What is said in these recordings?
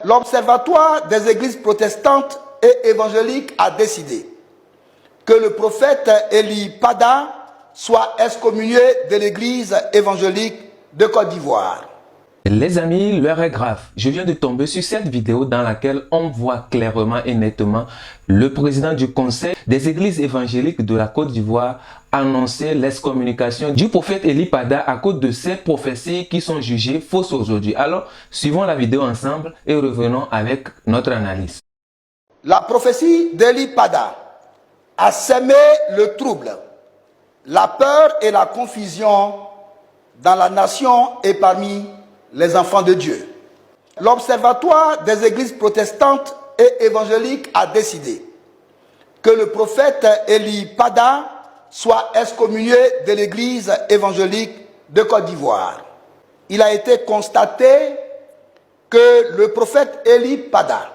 L'Observatoire des églises protestantes et évangéliques a décidé que le prophète Eli Pada soit excommunié de l'église évangélique de Côte d'Ivoire. Les amis, l'heure est grave. Je viens de tomber sur cette vidéo dans laquelle on voit clairement et nettement le président du conseil des églises évangéliques de la Côte d'Ivoire annoncer l'excommunication du prophète Eli Pada à cause de ces prophéties qui sont jugées fausses aujourd'hui. Alors, suivons la vidéo ensemble et revenons avec notre analyse. La prophétie d'Eli Pada a sémé le trouble, la peur et la confusion dans la nation et parmi les enfants de Dieu. L'Observatoire des églises protestantes et évangéliques a décidé que le prophète Eli Pada soit excommunié de l'église évangélique de Côte d'Ivoire. Il a été constaté que le prophète Eli Pada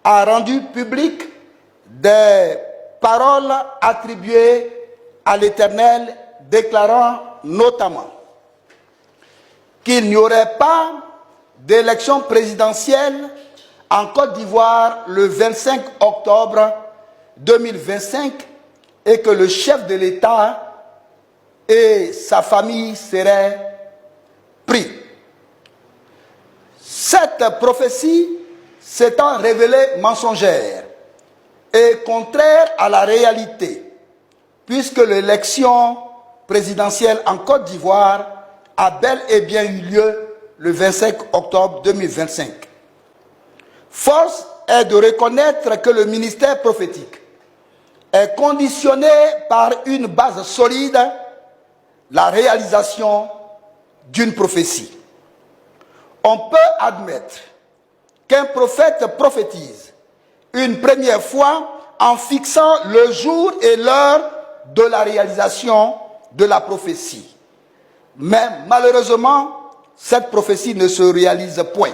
a rendu public des paroles attribuées à l'Éternel, déclarant notamment qu'il n'y aurait pas d'élection présidentielle en Côte d'Ivoire le 25 octobre 2025 et que le chef de l'État et sa famille seraient pris. Cette prophétie s'étant révélée mensongère et contraire à la réalité, puisque l'élection présidentielle en Côte d'Ivoire a bel et bien eu lieu le 25 octobre 2025. Force est de reconnaître que le ministère prophétique est conditionné par une base solide, la réalisation d'une prophétie. On peut admettre qu'un prophète prophétise une première fois en fixant le jour et l'heure de la réalisation de la prophétie. Mais malheureusement, cette prophétie ne se réalise point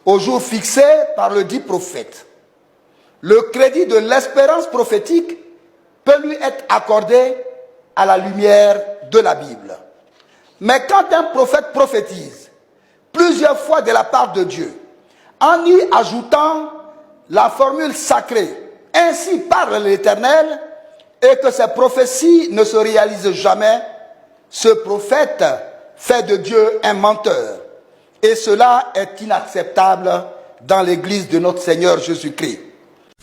au jour fixé par le dit prophète. Le crédit de l'espérance prophétique peut lui être accordé à la lumière de la Bible. Mais quand un prophète prophétise plusieurs fois de la part de Dieu, en y ajoutant la formule sacrée « Ainsi parle l'Éternel » et que ces prophéties ne se réalisent jamais, ce prophète fait de Dieu un menteur. Et cela est inacceptable dans l'Église de notre Seigneur Jésus-Christ.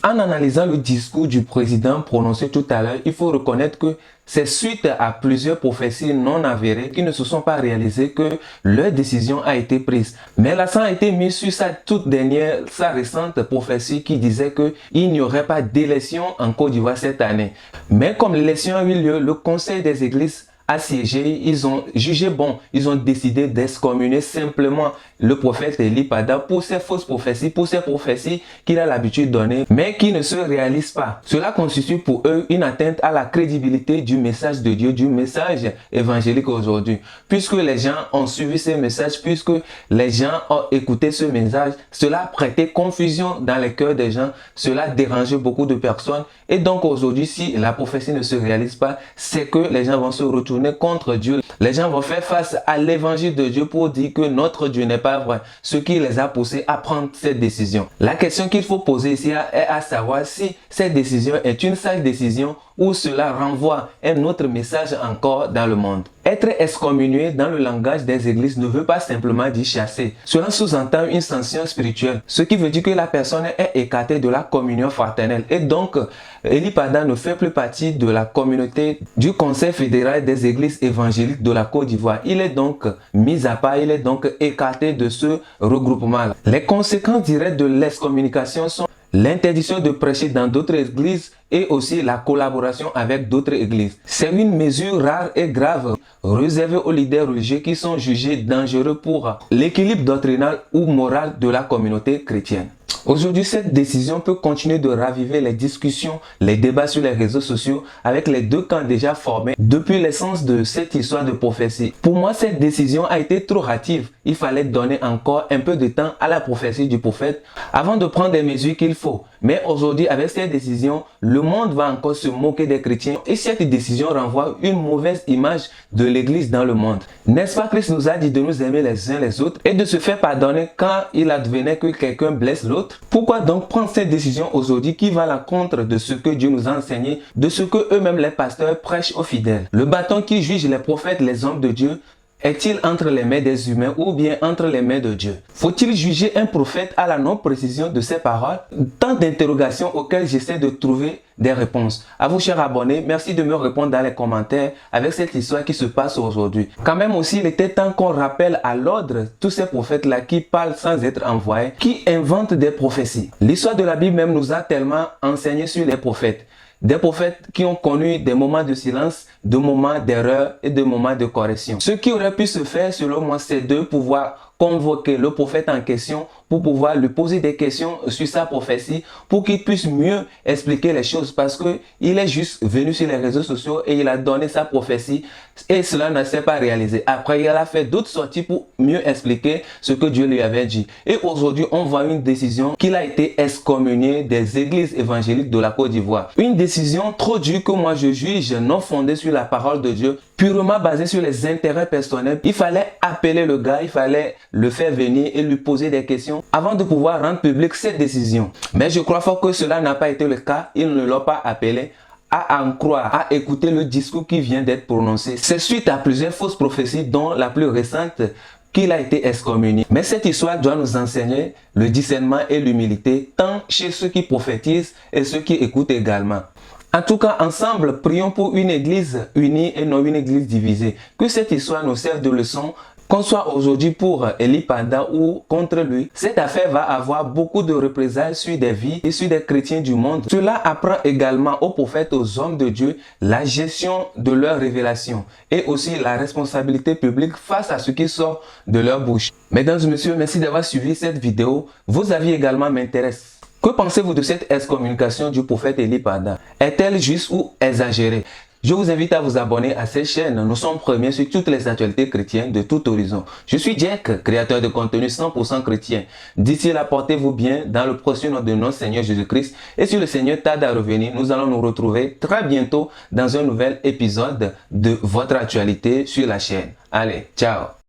En analysant le discours du président prononcé tout à l'heure, il faut reconnaître que c'est suite à plusieurs prophéties non avérées qui ne se sont pas réalisées que leur décision a été prise. Mais l'accent a été mis sur sa toute dernière, sa récente prophétie qui disait qu'il n'y aurait pas d'élection en Côte d'Ivoire cette année. Mais comme l'élection a eu lieu, le Conseil des églises assiégés, ils ont jugé bon, ils ont décidé d'excommunier simplement le prophète Eli Pada pour ses fausses prophéties, pour ses prophéties qu'il a l'habitude de donner, mais qui ne se réalisent pas. Cela constitue pour eux une atteinte à la crédibilité du message de Dieu, du message évangélique aujourd'hui. Puisque les gens ont suivi ce message, puisque les gens ont écouté ce message, cela a prêté confusion dans les cœurs des gens, cela a dérangé beaucoup de personnes. Et donc aujourd'hui, si la prophétie ne se réalise pas, c'est que les gens vont se retourner contre Dieu. Les gens vont faire face à l'évangile de Dieu pour dire que notre Dieu n'est pas vrai, ce qui les a poussés à prendre cette décision. La question qu'il faut poser ici est à savoir si cette décision est une sage décision ou cela renvoie un autre message encore dans le monde. Être excommunié dans le langage des églises ne veut pas simplement dire chasser. Cela sous-entend une sanction spirituelle, ce qui veut dire que la personne est écartée de la communion fraternelle. Et donc, Eli Pada ne fait plus partie de la communauté du Conseil fédéral des églises évangéliques de la Côte d'Ivoire. Il est donc mis à part, il est donc écarté de ce regroupement. Les conséquences directes de l'excommunication sont l'interdiction de prêcher dans d'autres églises et aussi la collaboration avec d'autres églises. C'est une mesure rare et grave réservée aux leaders religieux qui sont jugés dangereux pour l'équilibre doctrinal ou moral de la communauté chrétienne. Aujourd'hui, cette décision peut continuer de raviver les discussions, les débats sur les réseaux sociaux avec les deux camps déjà formés depuis l'essence de cette histoire de prophétie. Pour moi, cette décision a été trop hâtive. Il fallait donner encore un peu de temps à la prophétie du prophète avant de prendre les mesures qu'il faut. Mais aujourd'hui, avec cette décision, le monde va encore se moquer des chrétiens et cette décision renvoie une mauvaise image de l'Église dans le monde. N'est-ce pas, Christ nous a dit de nous aimer les uns les autres et de se faire pardonner quand il advenait que quelqu'un blesse l'autre? Pourquoi donc prendre cette décision aujourd'hui qui va à l'encontre de ce que Dieu nous a enseigné, de ce que eux-mêmes les pasteurs prêchent aux fidèles? Le bâton qui juge les prophètes, les hommes de Dieu, est-il entre les mains des humains ou bien entre les mains de Dieu? Faut-il juger un prophète à la non-précision de ses paroles? Tant d'interrogations auxquelles j'essaie de trouver des réponses. À vous, chers abonnés, merci de me répondre dans les commentaires avec cette histoire qui se passe aujourd'hui. Quand même aussi, il était temps qu'on rappelle à l'ordre tous ces prophètes-là qui parlent sans être envoyés, qui inventent des prophéties. L'histoire de la Bible même nous a tellement enseigné sur les prophètes. Des prophètes qui ont connu des moments de silence, de moments d'erreur et de moments de correction. Ce qui aurait pu se faire, selon moi, c'est de pouvoir convoquer le prophète en question pour pouvoir lui poser des questions sur sa prophétie pour qu'il puisse mieux expliquer les choses parce que il est juste venu sur les réseaux sociaux et il a donné sa prophétie et cela ne s'est pas réalisé. Après, il a fait d'autres sorties pour mieux expliquer ce que Dieu lui avait dit. Et aujourd'hui, on voit une décision qu'il a été excommunié des églises évangéliques de la Côte d'Ivoire. Une décision trop dure que moi je juge non fondée sur la parole de Dieu, purement basée sur les intérêts personnels. Il fallait appeler le gars, il fallait le faire venir et lui poser des questions avant de pouvoir rendre public cette décision. Mais je crois fort que cela n'a pas été le cas. Ils ne l'ont pas appelé à en croire, à écouter le discours qui vient d'être prononcé. C'est suite à plusieurs fausses prophéties dont la plus récente qu'il a été excommunié. Mais cette histoire doit nous enseigner le discernement et l'humilité tant chez ceux qui prophétisent et ceux qui écoutent également. En tout cas, ensemble, prions pour une église unie et non une église divisée. Que cette histoire nous serve de leçon, qu'on soit aujourd'hui pour Eli Pada ou contre lui. Cette affaire va avoir beaucoup de représailles sur des vies et sur des chrétiens du monde. Cela apprend également aux prophètes, aux hommes de Dieu, la gestion de leurs révélations et aussi la responsabilité publique face à ce qui sort de leur bouche. Mesdames et messieurs, merci d'avoir suivi cette vidéo. Vos avis également m'intéressent. Que pensez-vous de cette excommunication du prophète Eli Pada? Est-elle juste ou exagérée? Je vous invite à vous abonner à cette chaîne. Nous sommes premiers sur toutes les actualités chrétiennes de tout horizon. Je suis Jack, créateur de contenu 100% chrétien. D'ici là, portez-vous bien dans le prochain nom de notre Seigneur Jésus-Christ. Et si le Seigneur tarde à revenir, nous allons nous retrouver très bientôt dans un nouvel épisode de votre actualité sur la chaîne. Allez, ciao!